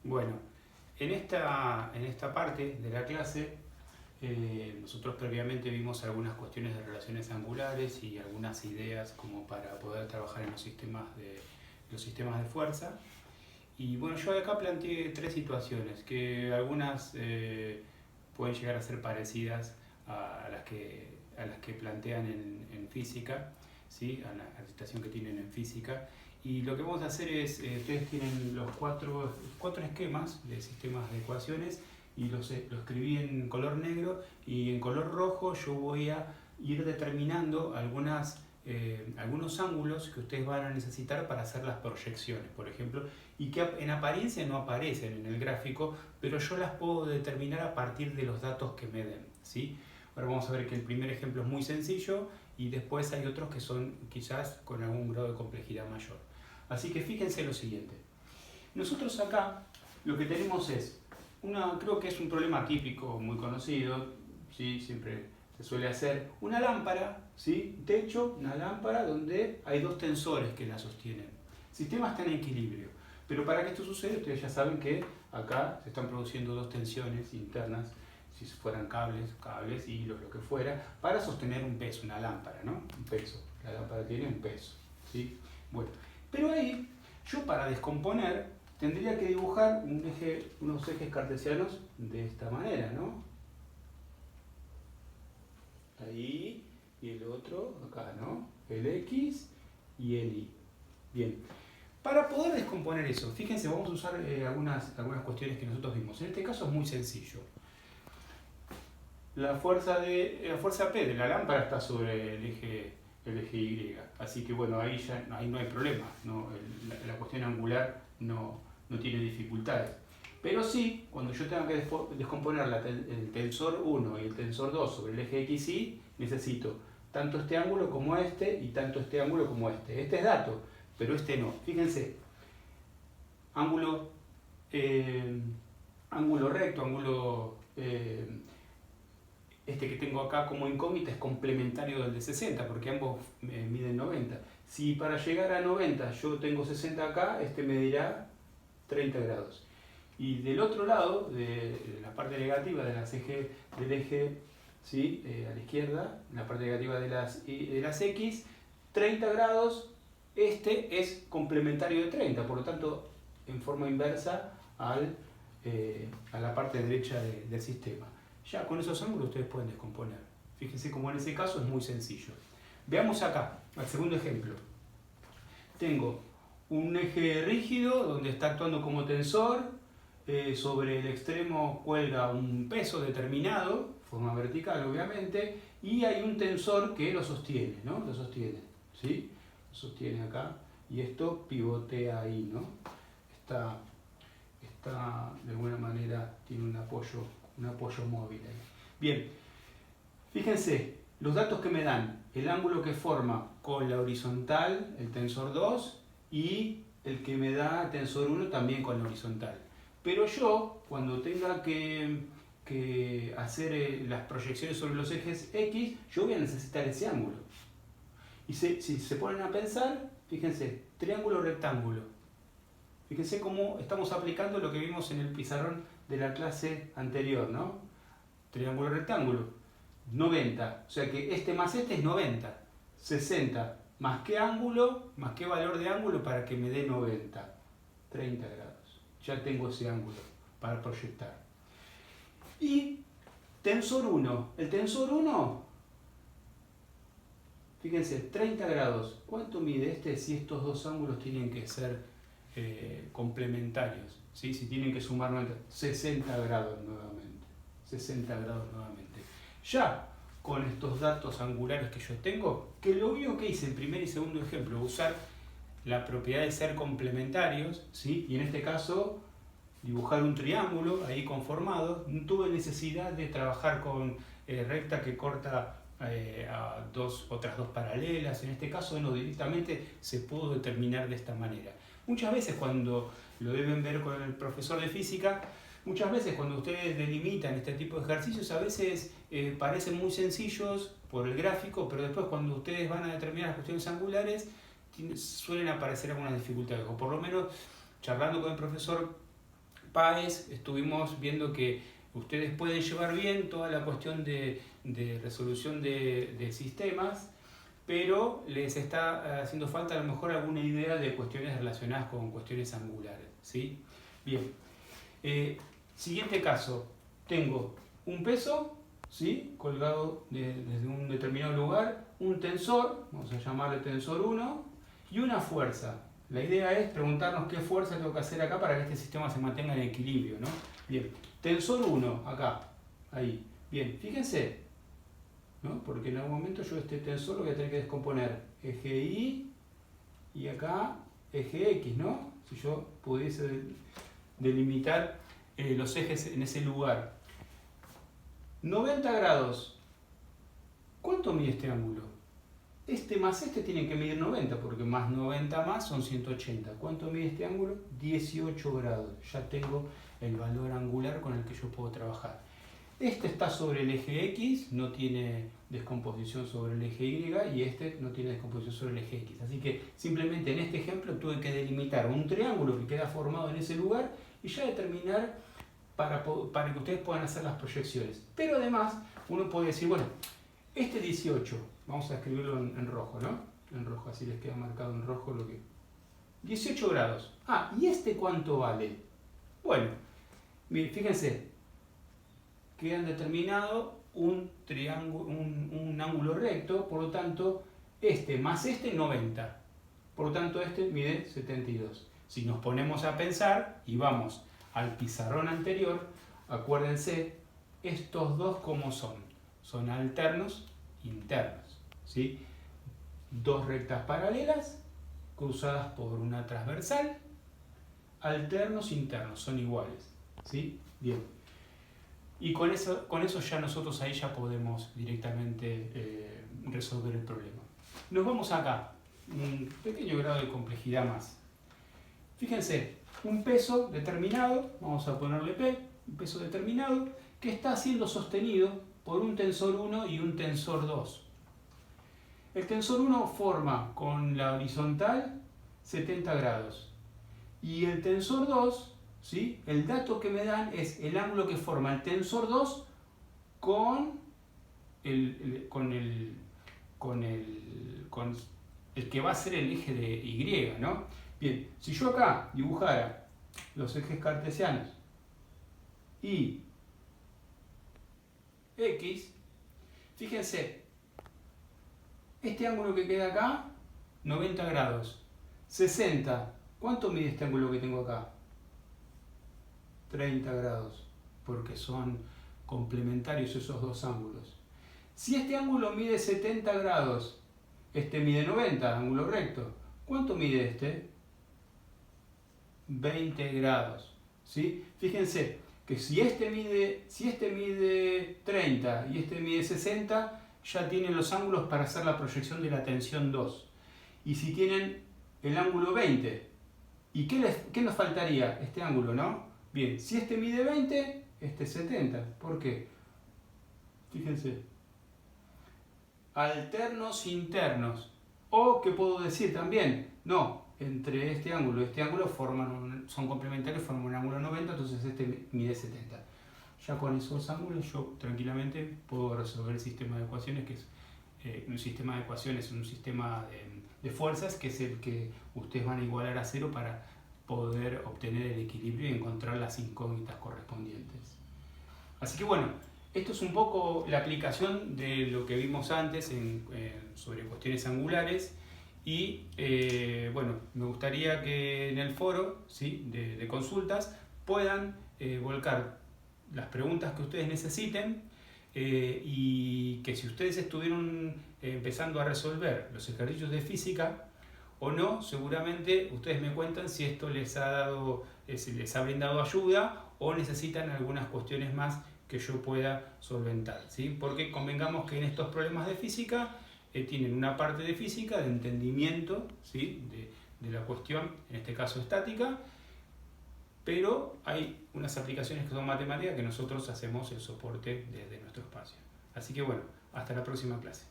Bueno, en esta parte de la clase, nosotros previamente vimos algunas cuestiones de relaciones angulares y algunas ideas como para poder trabajar en los sistemas de fuerza. Y bueno, yo acá planteé tres situaciones que algunas pueden llegar a ser parecidas a las que plantean en física, ¿sí? A la situación que tienen en física. Y lo que vamos a hacer es, ustedes tienen los cuatro esquemas de sistemas de ecuaciones y lo escribí en color negro, y en color rojo yo voy a ir determinando algunos ángulos que ustedes van a necesitar para hacer las proyecciones, por ejemplo, y que en apariencia no aparecen en el gráfico, pero yo las puedo determinar a partir de los datos que me den, ¿sí? Ahora vamos a ver que el primer ejemplo es muy sencillo y después hay otros que son quizás con algún grado de complejidad mayor. Así que fíjense lo siguiente. Nosotros acá lo que tenemos es, creo que es un problema típico, muy conocido, ¿sí? Siempre se suele hacer una lámpara, ¿sí? Techo, una lámpara donde hay dos tensores que la sostienen. El sistema está en equilibrio, pero para que esto suceda ustedes ya saben que acá se están produciendo dos tensiones internas, si fueran cables, hilos, lo que fuera, para sostener un peso, una lámpara, ¿no? Un peso. La lámpara tiene un peso, ¿sí? Bueno, pero ahí yo para descomponer tendría que dibujar unos ejes cartesianos de esta manera, ¿no? Ahí, y el otro acá, ¿no? El X y el Y. Bien. Para poder descomponer eso, fíjense, vamos a usar algunas cuestiones que nosotros vimos. En este caso es muy sencillo. La fuerza P de la lámpara está sobre el eje Y. Así que bueno, ahí no hay problema, ¿no? La cuestión angular no tiene dificultades. Pero sí, cuando yo tenga que descomponer el tensor 1 y el tensor 2 sobre el eje XY, necesito tanto este ángulo como este y tanto este ángulo como este. Este es dato, pero este no. Fíjense, ángulo recto, este que tengo acá como incógnita es complementario del de 60, porque ambos miden 90. Si para llegar a 90 yo tengo 60 acá, este me dirá 30 grados. Y del otro lado, de la parte negativa del eje, ¿sí? A la izquierda, en la parte negativa de las X, 30 grados, este es complementario de 30, por lo tanto, en forma inversa a la parte derecha del sistema. Ya con esos ángulos ustedes pueden descomponer. Fíjense como en ese caso es muy sencillo. Veamos acá, al segundo ejemplo. Tengo un eje rígido donde está actuando como tensor, sobre el extremo cuelga un peso determinado, forma vertical obviamente, y hay un tensor que lo sostiene, ¿no? Lo sostiene, ¿sí? Lo sostiene acá, y esto pivotea ahí, ¿no? Está de alguna manera, tiene un apoyo móvil ahí. Bien, fíjense, los datos que me dan, el ángulo que forma con la horizontal, el tensor 2, y el que me da el tensor 1 también con la horizontal. Pero yo, cuando tenga que hacer las proyecciones sobre los ejes X, yo voy a necesitar ese ángulo. Y si se ponen a pensar, fíjense, triángulo rectángulo. Fíjense cómo estamos aplicando lo que vimos en el pizarrón de la clase anterior, ¿no? Triángulo rectángulo, 90. O sea que este más este es 90. 60 más qué ángulo, más qué valor de ángulo para que me dé 90. 30 grados. Ya tengo ese ángulo para proyectar. Y tensor 1. El tensor 1, fíjense, 30 grados. ¿Cuánto mide este si estos dos ángulos tienen que ser complementarios? ¿Sí? Si tienen que sumar 60 grados nuevamente. 60 grados nuevamente. Ya con estos datos angulares que yo tengo, que lo único que hice en primer y segundo ejemplo, usar la propiedad de ser complementarios, ¿sí? Y en este caso dibujar un triángulo ahí conformado, no tuve necesidad de trabajar con recta que corta a otras dos paralelas. En este caso, bueno, directamente se pudo determinar de esta manera. Muchas veces cuando lo deben ver con el profesor de física, muchas veces cuando ustedes delimitan este tipo de ejercicios, a veces parecen muy sencillos por el gráfico, pero después cuando ustedes van a determinar las cuestiones angulares, suelen aparecer algunas dificultades, o por lo menos charlando con el profesor PAES estuvimos viendo que ustedes pueden llevar bien toda la cuestión de resolución de sistemas, pero les está haciendo falta a lo mejor alguna idea de cuestiones relacionadas con cuestiones angulares, ¿sí? Bien, siguiente caso, tengo un peso, ¿sí? Colgado desde un determinado lugar, un tensor, vamos a llamarle tensor 1, y una fuerza. La idea es preguntarnos qué fuerza tengo que hacer acá para que este sistema se mantenga en equilibrio, ¿no? Bien, tensor 1, acá, ahí. Bien, fíjense, ¿no? Porque en algún momento yo este tensor lo voy a tener que descomponer. Eje Y y acá eje X, ¿no? Si yo pudiese delimitar los ejes en ese lugar. 90 grados. ¿Cuánto mide este ángulo? Este más este tienen que medir 90, porque más 90 más son 180. ¿Cuánto mide este ángulo? 18 grados. Ya tengo el valor angular con el que yo puedo trabajar. Este está sobre el eje X, no tiene descomposición sobre el eje Y, y este no tiene descomposición sobre el eje X. Así que simplemente en este ejemplo tuve que delimitar un triángulo que queda formado en ese lugar y ya determinar para que ustedes puedan hacer las proyecciones. Pero además uno puede decir, bueno, este 18, vamos a escribirlo en rojo, ¿no? En rojo, así les queda marcado en rojo lo que... 18 grados. Ah, ¿y este cuánto vale? Bueno, fíjense, que han determinado un triángulo, un ángulo recto, por lo tanto, este más este 90. Por lo tanto, este mide 72. Si nos ponemos a pensar y vamos al pizarrón anterior, acuérdense, estos dos ¿cómo son? Son alternos internos, ¿sí? Dos rectas paralelas cruzadas por una transversal, alternos internos, son iguales, ¿sí? Bien. Y con eso ya nosotros ahí ya podemos directamente resolver el problema. Nos vamos acá, un pequeño grado de complejidad más. Fíjense, un peso determinado, vamos a ponerle P, un peso determinado, que está siendo sostenido por un tensor 1 y un tensor 2. El tensor 1 forma con la horizontal 70 grados. Y el tensor 2, ¿sí? El dato que me dan es el ángulo que forma el tensor 2 con el que va a ser el eje de Y, ¿no? Bien, si yo acá dibujara los ejes cartesianos y X, fíjense, este ángulo que queda acá, 90 grados, 60, ¿cuánto mide este ángulo que tengo acá? 30 grados, porque son complementarios esos dos ángulos. Si este ángulo mide 70 grados, este mide 90, ángulo recto, ¿cuánto mide este? 20 grados, ¿sí? Fíjense que si este mide 30 y este mide 60, ya tienen los ángulos para hacer la proyección de la tensión 2. Y si tienen el ángulo 20, ¿y qué nos faltaría? Este ángulo, ¿no? Bien, si este mide 20, este 70. ¿Por qué? Fíjense. Alternos internos. O, ¿qué puedo decir también? No, entre este ángulo y este ángulo son complementarios, forman un ángulo 90, entonces este mide 70. Ya con esos ángulos yo tranquilamente puedo resolver el sistema de ecuaciones, que es un sistema de ecuaciones, un sistema de fuerzas, que es el que ustedes van a igualar a cero para poder obtener el equilibrio y encontrar las incógnitas correspondientes. Así que bueno, esto es un poco la aplicación de lo que vimos antes sobre cuestiones angulares. Y bueno, me gustaría que en el foro, ¿sí?, de consultas puedan volcar las preguntas que ustedes necesiten y que si ustedes estuvieron empezando a resolver los ejercicios de física o no, seguramente ustedes me cuentan si esto les ha brindado ayuda o necesitan algunas cuestiones más que yo pueda solventar, ¿sí? Porque convengamos que en estos problemas de física tienen una parte de física, de entendimiento, ¿sí?, de la cuestión, en este caso estática, pero hay unas aplicaciones que son matemáticas que nosotros hacemos el soporte desde nuestro espacio. Así que bueno, hasta la próxima clase.